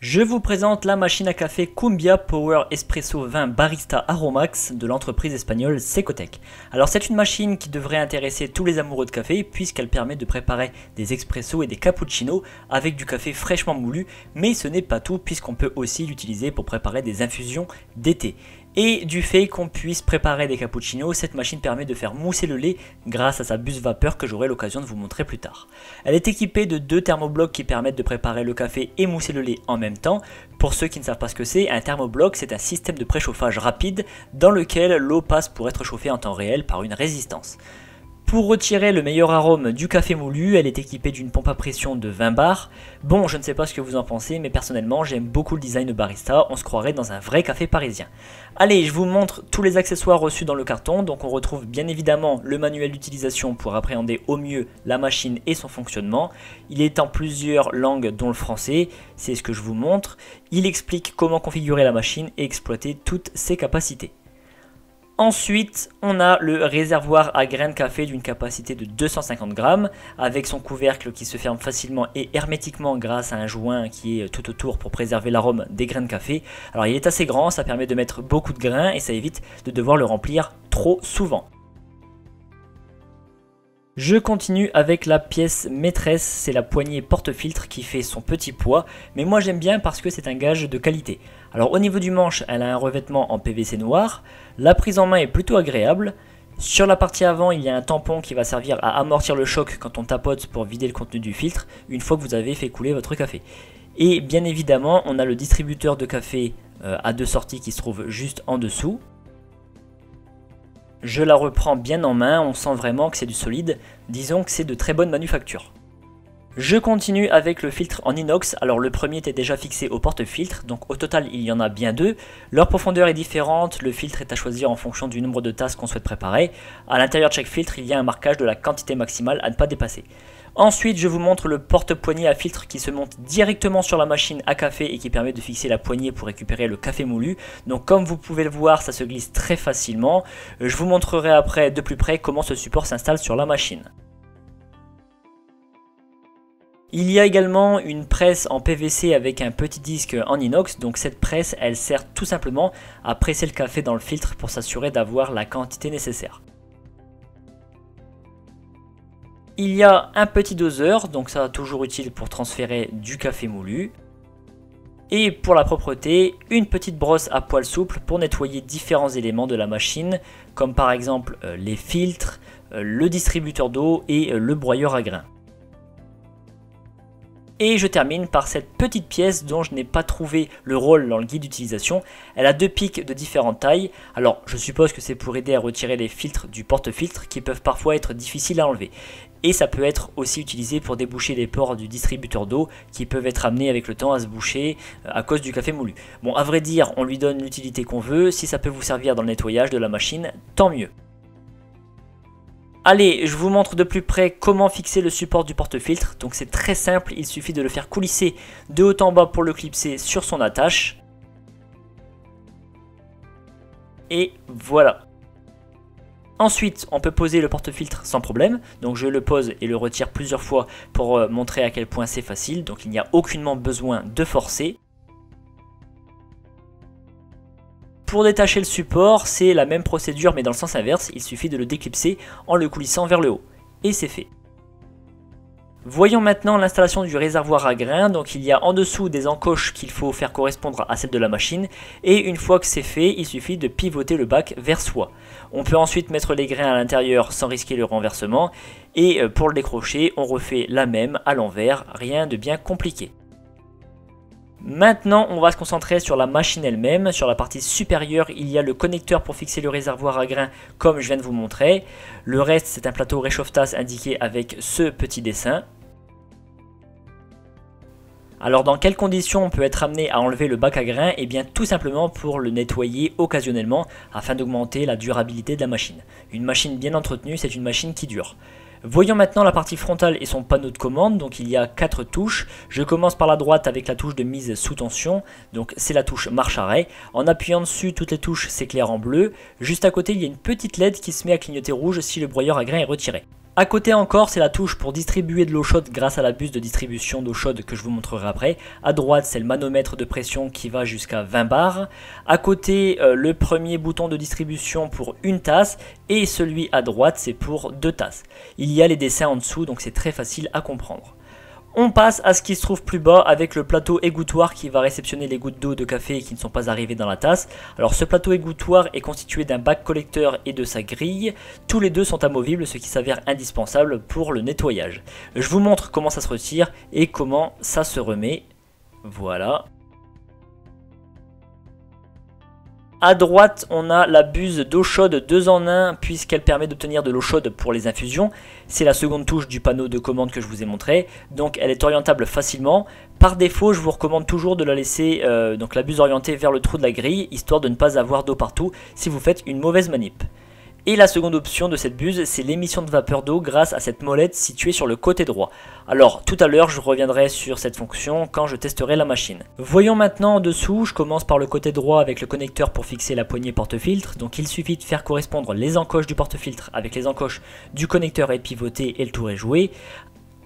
Je vous présente la machine à café Cumbia Power Espresso 20 Barista Aromax de l'entreprise espagnole Secotec. Alors c'est une machine qui devrait intéresser tous les amoureux de café puisqu'elle permet de préparer des expressos et des cappuccinos avec du café fraîchement moulu, mais ce n'est pas tout puisqu'on peut aussi l'utiliser pour préparer des infusions d'été. Et du fait qu'on puisse préparer des cappuccinos, cette machine permet de faire mousser le lait grâce à sa buse vapeur que j'aurai l'occasion de vous montrer plus tard. Elle est équipée de deux thermoblocs qui permettent de préparer le café et mousser le lait en même temps. Pour ceux qui ne savent pas ce que c'est, un thermobloc c'est un système de préchauffage rapide dans lequel l'eau passe pour être chauffée en temps réel par une résistance. Pour retirer le meilleur arôme du café moulu, elle est équipée d'une pompe à pression de 20 bars. Bon, je ne sais pas ce que vous en pensez, mais personnellement j'aime beaucoup le design de barista, on se croirait dans un vrai café parisien. Allez, je vous montre tous les accessoires reçus dans le carton. Donc on retrouve bien évidemment le manuel d'utilisation pour appréhender au mieux la machine et son fonctionnement. Il est en plusieurs langues dont le français, c'est ce que je vous montre. Il explique comment configurer la machine et exploiter toutes ses capacités. Ensuite, on a le réservoir à grains de café d'une capacité de 250 grammes avec son couvercle qui se ferme facilement et hermétiquement grâce à un joint qui est tout autour pour préserver l'arôme des grains de café. Alors il est assez grand, ça permet de mettre beaucoup de grains et ça évite de devoir le remplir trop souvent. Je continue avec la pièce maîtresse, c'est la poignée porte-filtre qui fait son petit poids, mais moi j'aime bien parce que c'est un gage de qualité. Alors au niveau du manche, elle a un revêtement en PVC noir, la prise en main est plutôt agréable. Sur la partie avant, il y a un tampon qui va servir à amortir le choc quand on tapote pour vider le contenu du filtre, une fois que vous avez fait couler votre café. Et bien évidemment, on a le distributeur de café à deux sorties qui se trouve juste en dessous. Je la reprends bien en main, on sent vraiment que c'est du solide, disons que c'est de très bonne manufacture. Je continue avec le filtre en inox. Alors le premier était déjà fixé au porte-filtre, donc au total il y en a bien deux. Leur profondeur est différente, le filtre est à choisir en fonction du nombre de tasses qu'on souhaite préparer. À l'intérieur de chaque filtre, il y a un marquage de la quantité maximale à ne pas dépasser. Ensuite, je vous montre le porte-poignée à filtre qui se monte directement sur la machine à café et qui permet de fixer la poignée pour récupérer le café moulu. Donc comme vous pouvez le voir, ça se glisse très facilement. Je vous montrerai après de plus près comment ce support s'installe sur la machine. Il y a également une presse en PVC avec un petit disque en inox, donc cette presse elle sert tout simplement à presser le café dans le filtre pour s'assurer d'avoir la quantité nécessaire. Il y a un petit doseur, donc ça toujours utile pour transférer du café moulu. Et pour la propreté, une petite brosse à poil souple pour nettoyer différents éléments de la machine, comme par exemple les filtres, le distributeur d'eau et le broyeur à grains. Et je termine par cette petite pièce dont je n'ai pas trouvé le rôle dans le guide d'utilisation. Elle a deux pics de différentes tailles. Alors je suppose que c'est pour aider à retirer les filtres du porte-filtre qui peuvent parfois être difficiles à enlever. Et ça peut être aussi utilisé pour déboucher les pores du distributeur d'eau qui peuvent être amenés avec le temps à se boucher à cause du café moulu. Bon, à vrai dire, on lui donne l'utilité qu'on veut. Si ça peut vous servir dans le nettoyage de la machine, tant mieux. Allez, je vous montre de plus près comment fixer le support du porte-filtre. Donc c'est très simple, il suffit de le faire coulisser de haut en bas pour le clipser sur son attache. Et voilà. Ensuite, on peut poser le porte-filtre sans problème. Donc je le pose et le retire plusieurs fois pour montrer à quel point c'est facile. Donc il n'y a aucunement besoin de forcer. Pour détacher le support, c'est la même procédure mais dans le sens inverse, il suffit de le déclipser en le coulissant vers le haut. Et c'est fait. Voyons maintenant l'installation du réservoir à grains. Donc il y a en dessous des encoches qu'il faut faire correspondre à celle de la machine. Et une fois que c'est fait, il suffit de pivoter le bac vers soi. On peut ensuite mettre les grains à l'intérieur sans risquer le renversement. Et pour le décrocher, on refait la même à l'envers, rien de bien compliqué. Maintenant, on va se concentrer sur la machine elle-même. Sur la partie supérieure, il y a le connecteur pour fixer le réservoir à grains comme je viens de vous montrer. Le reste, c'est un plateau réchauffe-tasse indiqué avec ce petit dessin. Alors dans quelles conditions on peut être amené à enlever le bac à grains? Eh bien tout simplement pour le nettoyer occasionnellement afin d'augmenter la durabilité de la machine. Une machine bien entretenue, c'est une machine qui dure. Voyons maintenant la partie frontale et son panneau de commande. Donc il y a 4 touches. Je commence par la droite avec la touche de mise sous tension. Donc c'est la touche marche-arrêt. En appuyant dessus, toutes les touches s'éclairent en bleu. Juste à côté, il y a une petite LED qui se met à clignoter rouge si le broyeur à grains est retiré. À côté encore, c'est la touche pour distribuer de l'eau chaude grâce à la buse de distribution d'eau chaude que je vous montrerai après. À droite, c'est le manomètre de pression qui va jusqu'à 20 bars. À côté, le premier bouton de distribution pour une tasse et celui à droite, c'est pour 2 tasses. Il y a les dessins en dessous, donc c'est très facile à comprendre. On passe à ce qui se trouve plus bas avec le plateau égouttoir qui va réceptionner les gouttes d'eau de café qui ne sont pas arrivées dans la tasse. Alors ce plateau égouttoir est constitué d'un bac collecteur et de sa grille. Tous les deux sont amovibles, ce qui s'avère indispensable pour le nettoyage. Je vous montre comment ça se retire et comment ça se remet. Voilà. À droite, on a la buse d'eau chaude 2 en 1 puisqu'elle permet d'obtenir de l'eau chaude pour les infusions. C'est la seconde touche du panneau de commande que je vous ai montré. Donc elle est orientable facilement. Par défaut, je vous recommande toujours de la laisser donc la buse orientée vers le trou de la grille, histoire de ne pas avoir d'eau partout si vous faites une mauvaise manip. Et la seconde option de cette buse, c'est l'émission de vapeur d'eau grâce à cette molette située sur le côté droit. Alors tout à l'heure, je reviendrai sur cette fonction quand je testerai la machine. Voyons maintenant en dessous, je commence par le côté droit avec le connecteur pour fixer la poignée porte-filtre. Donc il suffit de faire correspondre les encoches du porte-filtre avec les encoches du connecteur et pivoter et le tour est joué.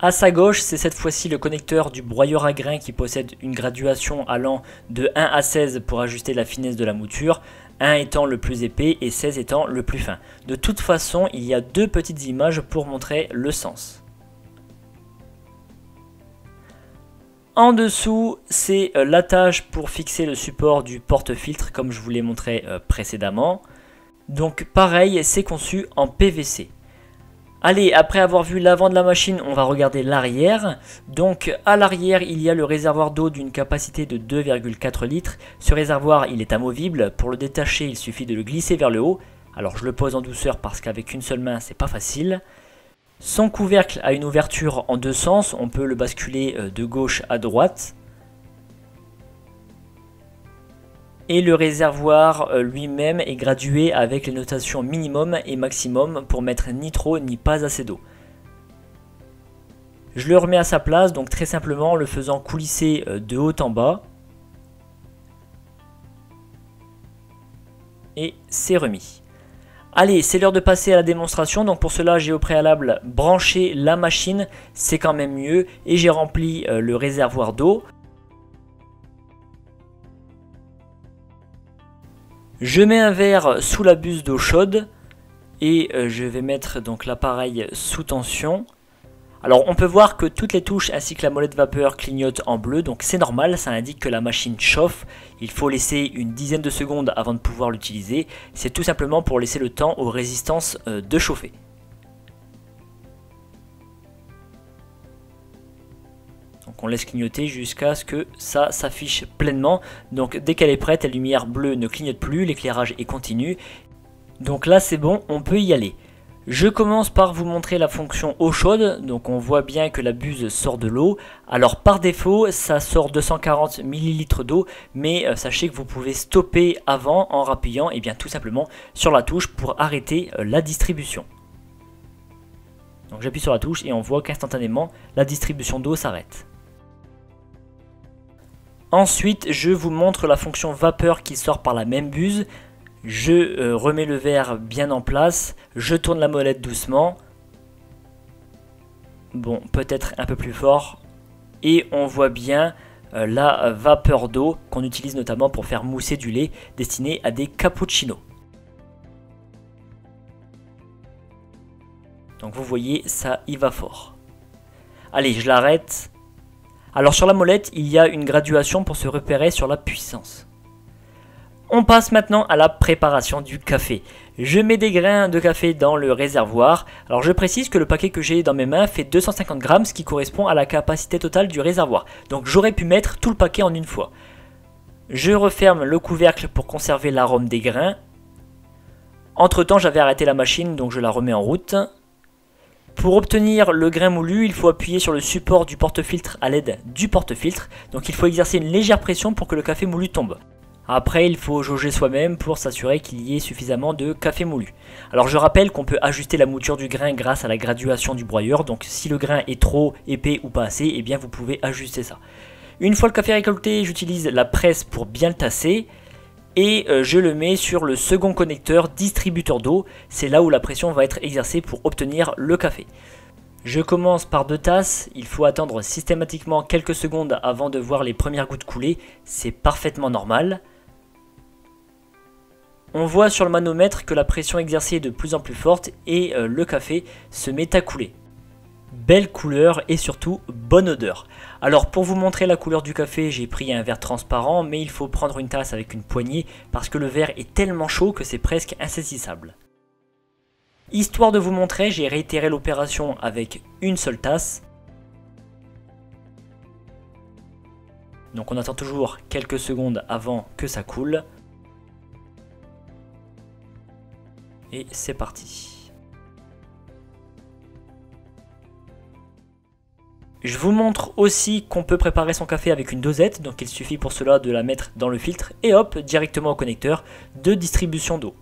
À sa gauche, c'est cette fois-ci le connecteur du broyeur à grains qui possède une graduation allant de 1 à 16 pour ajuster la finesse de la mouture, 1 étant le plus épais et 16 étant le plus fin. De toute façon, il y a 2 petites images pour montrer le sens. En dessous, c'est l'attache pour fixer le support du porte-filtre comme je vous l'ai montré précédemment. Donc pareil, c'est conçu en PVC. Allez, après avoir vu l'avant de la machine, on va regarder l'arrière. Donc à l'arrière, il y a le réservoir d'eau d'une capacité de 2,4 litres. Ce réservoir, il est amovible. Pour le détacher, il suffit de le glisser vers le haut. Alors je le pose en douceur parce qu'avec une seule main, c'est pas facile. Son couvercle a une ouverture en 2 sens. On peut le basculer de gauche à droite. Et le réservoir lui-même est gradué avec les notations minimum et maximum pour mettre ni trop ni pas assez d'eau. Je le remets à sa place, donc très simplement en le faisant coulisser de haut en bas. Et c'est remis. Allez, c'est l'heure de passer à la démonstration, donc pour cela j'ai au préalable branché la machine, c'est quand même mieux, et j'ai rempli le réservoir d'eau. Je mets un verre sous la buse d'eau chaude et je vais mettre donc l'appareil sous tension. Alors on peut voir que toutes les touches ainsi que la molette vapeur clignotent en bleu, donc c'est normal, ça indique que la machine chauffe. Il faut laisser une dizaine de secondes avant de pouvoir l'utiliser. C'est tout simplement pour laisser le temps aux résistances de chauffer. Donc on laisse clignoter jusqu'à ce que ça s'affiche pleinement. Donc dès qu'elle est prête, la lumière bleue ne clignote plus, l'éclairage est continu. Donc là c'est bon, on peut y aller. Je commence par vous montrer la fonction eau chaude. Donc on voit bien que la buse sort de l'eau. Alors par défaut, ça sort 240 ml d'eau. Mais sachez que vous pouvez stopper avant en rappuyant et bien tout simplement sur la touche pour arrêter la distribution. Donc j'appuie sur la touche et on voit qu'instantanément la distribution d'eau s'arrête. Ensuite, je vous montre la fonction vapeur qui sort par la même buse. Je remets le verre bien en place, je tourne la molette doucement. Bon, peut-être un peu plus fort. Et on voit bien la vapeur d'eau qu'on utilise notamment pour faire mousser du lait destiné à des cappuccinos. Donc vous voyez, ça y va fort. Allez, je l'arrête. Alors sur la molette, il y a une graduation pour se repérer sur la puissance. On passe maintenant à la préparation du café. Je mets des grains de café dans le réservoir. Alors je précise que le paquet que j'ai dans mes mains fait 250 grammes, ce qui correspond à la capacité totale du réservoir. Donc j'aurais pu mettre tout le paquet en une fois. Je referme le couvercle pour conserver l'arôme des grains. Entre temps, j'avais arrêté la machine, donc je la remets en route. Pour obtenir le grain moulu, il faut appuyer sur le support du porte-filtre à l'aide du porte-filtre. Donc il faut exercer une légère pression pour que le café moulu tombe. Après, il faut jauger soi-même pour s'assurer qu'il y ait suffisamment de café moulu. Alors je rappelle qu'on peut ajuster la mouture du grain grâce à la graduation du broyeur. Donc si le grain est trop épais ou pas assez, eh bien vous pouvez ajuster ça. Une fois le café récolté, j'utilise la presse pour bien le tasser. et je le mets sur le second connecteur distributeur d'eau. C'est là où la pression va être exercée pour obtenir le café. Je commence par 2 tasses, il faut attendre systématiquement quelques secondes avant de voir les premières gouttes couler, c'est parfaitement normal. On voit sur le manomètre que la pression exercée est de plus en plus forte et le café se met à couler. Belle couleur et surtout bonne odeur. Alors pour vous montrer la couleur du café, j'ai pris un verre transparent, mais il faut prendre une tasse avec une poignée parce que le verre est tellement chaud que c'est presque insaisissable. Histoire de vous montrer, j'ai réitéré l'opération avec une seule tasse. Donc on attend toujours quelques secondes avant que ça coule. Et c'est parti. Je vous montre aussi qu'on peut préparer son café avec une dosette, donc il suffit pour cela de la mettre dans le filtre et hop, directement au connecteur de distribution d'eau.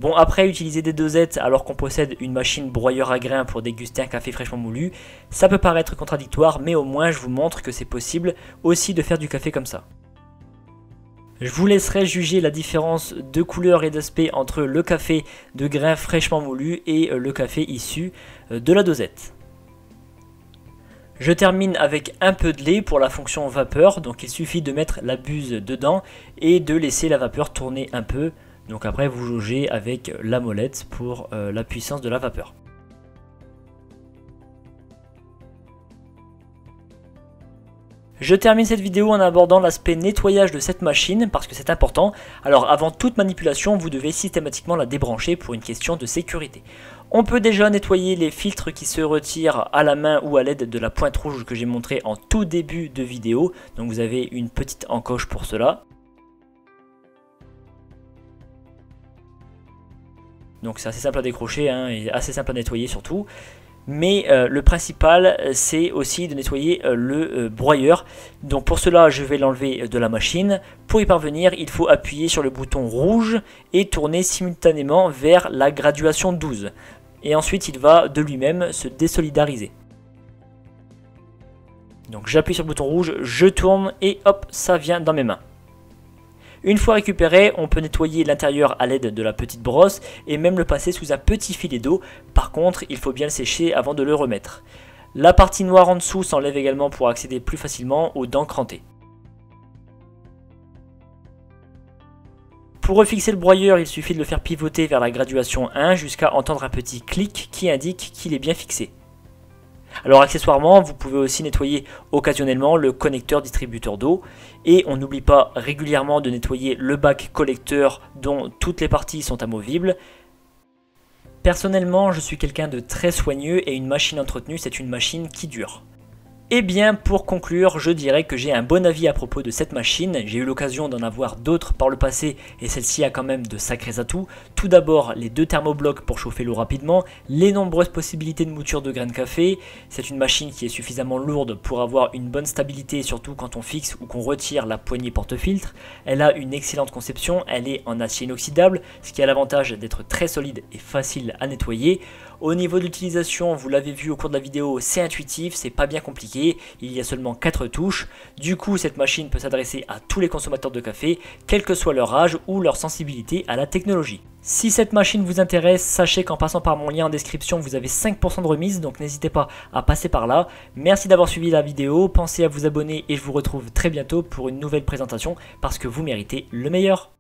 Bon, après, utiliser des dosettes alors qu'on possède une machine broyeur à grains pour déguster un café fraîchement moulu, ça peut paraître contradictoire, mais au moins je vous montre que c'est possible aussi de faire du café comme ça. Je vous laisserai juger la différence de couleur et d'aspect entre le café de grains fraîchement moulu et le café issu de la dosette. Je termine avec un peu de lait pour la fonction vapeur, donc il suffit de mettre la buse dedans et de laisser la vapeur tourner un peu. Donc après vous jaugez avec la molette pour la puissance de la vapeur. Je termine cette vidéo en abordant l'aspect nettoyage de cette machine parce que c'est important. Alors avant toute manipulation, vous devez systématiquement la débrancher pour une question de sécurité. On peut déjà nettoyer les filtres qui se retirent à la main ou à l'aide de la pointe rouge que j'ai montré en tout début de vidéo. Donc vous avez une petite encoche pour cela. Donc c'est assez simple à décrocher et assez simple à nettoyer surtout. Mais le principal c'est aussi de nettoyer le broyeur. Donc pour cela je vais l'enlever de la machine. Pour y parvenir il faut appuyer sur le bouton rouge et tourner simultanément vers la graduation 12. Et ensuite il va de lui-même se désolidariser. Donc j'appuie sur le bouton rouge, je tourne et hop, ça vient dans mes mains. Une fois récupéré, on peut nettoyer l'intérieur à l'aide de la petite brosse et même le passer sous un petit filet d'eau. Par contre, il faut bien le sécher avant de le remettre. La partie noire en dessous s'enlève également pour accéder plus facilement aux dents crantées. Pour refixer le broyeur, il suffit de le faire pivoter vers la graduation 1 jusqu'à entendre un petit clic qui indique qu'il est bien fixé. Alors accessoirement, vous pouvez aussi nettoyer occasionnellement le connecteur distributeur d'eau et on n'oublie pas régulièrement de nettoyer le bac collecteur dont toutes les parties sont amovibles. Personnellement, je suis quelqu'un de très soigneux et une machine entretenue, c'est une machine qui dure. Et bien pour conclure, je dirais que j'ai un bon avis à propos de cette machine. J'ai eu l'occasion d'en avoir d'autres par le passé et celle-ci a quand même de sacrés atouts. Tout d'abord les 2 thermoblocs pour chauffer l'eau rapidement, les nombreuses possibilités de mouture de grains de café. C'est une machine qui est suffisamment lourde pour avoir une bonne stabilité, surtout quand on fixe ou qu'on retire la poignée porte-filtre. Elle a une excellente conception, elle est en acier inoxydable, ce qui a l'avantage d'être très solide et facile à nettoyer. Au niveau de l'utilisation, vous l'avez vu au cours de la vidéo, c'est intuitif, c'est pas bien compliqué, il y a seulement 4 touches. Du coup, cette machine peut s'adresser à tous les consommateurs de café, quel que soit leur âge ou leur sensibilité à la technologie. Si cette machine vous intéresse, sachez qu'en passant par mon lien en description, vous avez 5% de remise, donc n'hésitez pas à passer par là. Merci d'avoir suivi la vidéo, pensez à vous abonner et je vous retrouve très bientôt pour une nouvelle présentation parce que vous méritez le meilleur.